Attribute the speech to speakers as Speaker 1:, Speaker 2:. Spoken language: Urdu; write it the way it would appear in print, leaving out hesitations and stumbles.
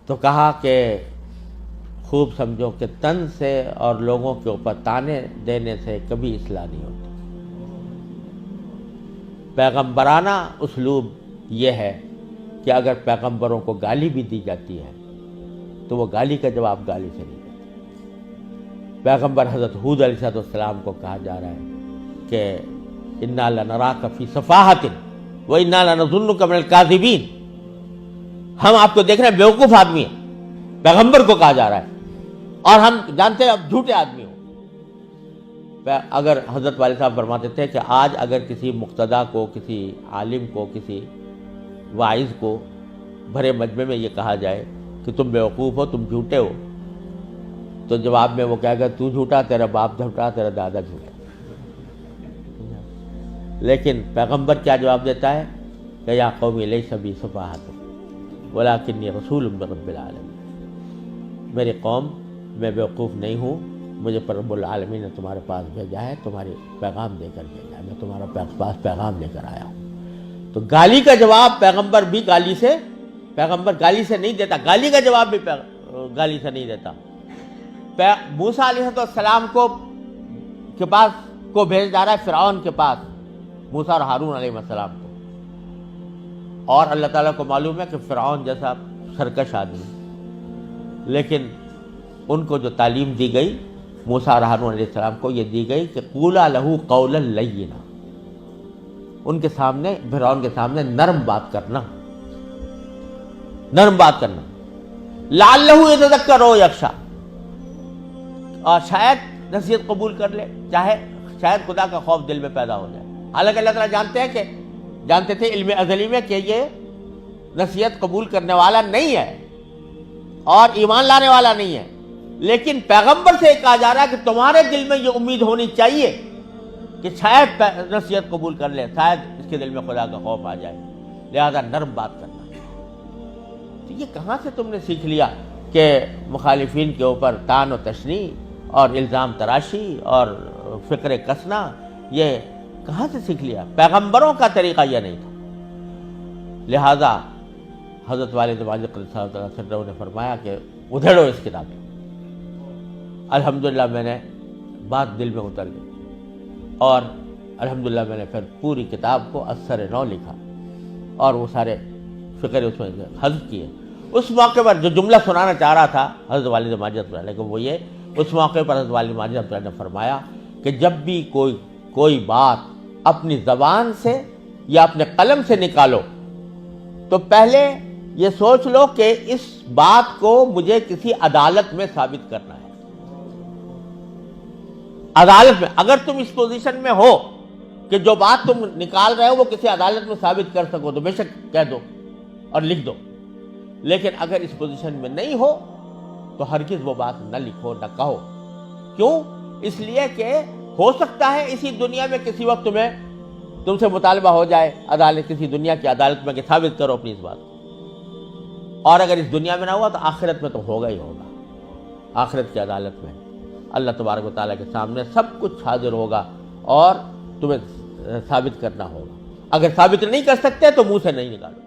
Speaker 1: تو کہا کہ خوب سمجھو کہ تن سے اور لوگوں کے اوپر تانے دینے سے کبھی اصلاح نہیں ہوتی۔ پیغمبرانہ اسلوب یہ ہے کہ اگر پیغمبروں کو گالی بھی دی جاتی ہے تو وہ گالی کا جواب گالی سے نہیں دیتے۔ پیغمبر حضرت ہود علیہ السلام کو کہا جا رہا ہے کہ انا لنراک فی صفاحۃ و انا لنظنک من الکاذبین، ہم آپ کو دیکھ رہے ہیں بیوقوف آدمی ہیں، پیغمبر کو کہا جا رہا ہے، اور ہم جانتے ہیں اب جھوٹے آدمی ہو۔ اگر حضرت والد صاحب فرماتے تھے کہ آج اگر کسی مقتدی کو، کسی عالم کو، کسی واعظ کو بھرے مجمع میں یہ کہا جائے کہ تم بیوقوف ہو، تم جھوٹے ہو، تو جواب میں وہ کہے گا تو جھوٹا، تیرا باپ جھوٹا، تیرا دادا جھوٹا۔ لیکن پیغمبر کیا جواب دیتا ہے کہ یا قوم لیس بی صفاحۃ ولکنی رسول من رب العالمین، میری قوم میں بیوقوف نہیں ہوں، مجھے پر رب العالمین نے تمہارے پاس بھیجا ہے، تمہاری پیغام دے کر بھیجا ہے، میں تمہارا پاس پیغام لے کر آیا ہوں۔ تو گالی کا جواب پیغمبر بھی پیغمبر گالی سے نہیں دیتا، گالی کا جواب بھی گالی سے نہیں دیتا۔ موسیٰ علیہ السلام کے پاس کو بھیج جا رہا ہے فرعون کے پاس، موسیٰ اور ہارون علیہ السلام کو، اور اللہ تعالیٰ کو معلوم ہے کہ فرعون جیسا سرکش آدمی، لیکن ان کو جو تعلیم دی گئی موسیٰ اور ہارون علیہ السلام کو، یہ دی گئی کہ قولا لہ قولا لینا، ان کے سامنے، فرعون کے سامنے نرم بات کرنا، لعلہ یتذکر او یخشی، اور شاید نصیحت قبول کر لے، شاید خدا کا خوف دل میں پیدا ہو جائے۔ حالانکہ اللہ تعالیٰ جانتے تھے علم ازلی میں کہ یہ نصیحت قبول کرنے والا نہیں ہے اور ایمان لانے والا نہیں ہے، لیکن پیغمبر سے کہا جا رہا ہے کہ تمہارے دل میں یہ امید ہونی چاہیے کہ شاید نصیحت قبول کر لے، شاید اس کے دل میں خدا کا خوف آ جائے، لہذا نرم بات کرنا۔ تو یہ کہاں سے تم نے سیکھ لیا کہ مخالفین کے اوپر طعن و تشنیع اور الزام تراشی اور فکر کسنا، یہ کہاں سے سیکھ لیا؟ پیغمبروں کا طریقہ یہ نہیں تھا۔ لہذا حضرت والد واجد قدس سرہ نے فرمایا کہ ادھیڑو اس کتاب کو۔ الحمدللہ میں نے بات دل میں اتر گئی، اور الحمدللہ میں نے پھر پوری کتاب کو اثر نو لکھا اور وہ سارے فکر اس میں حذف کیے۔ اس موقع پر جو جملہ سنانا چاہ رہا تھا حضرت والد ماجد رحمۃ اللہ، وہ یہ، اس موقع پر حضرت والد ماجد رحمۃ اللہ نے فرمایا کہ جب بھی کوئی بات اپنی زبان سے یا اپنے قلم سے نکالو تو پہلے یہ سوچ لو کہ اس بات کو مجھے کسی عدالت میں ثابت کرنا ہے۔ عدالت میں اگر تم اس پوزیشن میں ہو کہ جو بات تم نکال رہے ہو وہ کسی عدالت میں ثابت کر سکو تو بے شک کہہ دو اور لکھ دو، لیکن اگر اس پوزیشن میں نہیں ہو تو ہرگز وہ بات نہ لکھو، نہ کہو۔ کیوں؟ اس لیے کہ ہو سکتا ہے اسی دنیا میں کسی وقت تم سے مطالبہ ہو جائے کسی دنیا کی عدالت میں کہ ثابت کرو اپنی اس بات کو، اور اگر اس دنیا میں نہ ہوا تو آخرت میں تو ہوگا ہی ہوگا۔ آخرت کی عدالت میں اللہ تبارک و تعالیٰ کے سامنے سب کچھ حاضر ہوگا اور تمہیں ثابت کرنا ہوگا۔ اگر ثابت نہیں کر سکتے تو منہ سے نہیں نکالو۔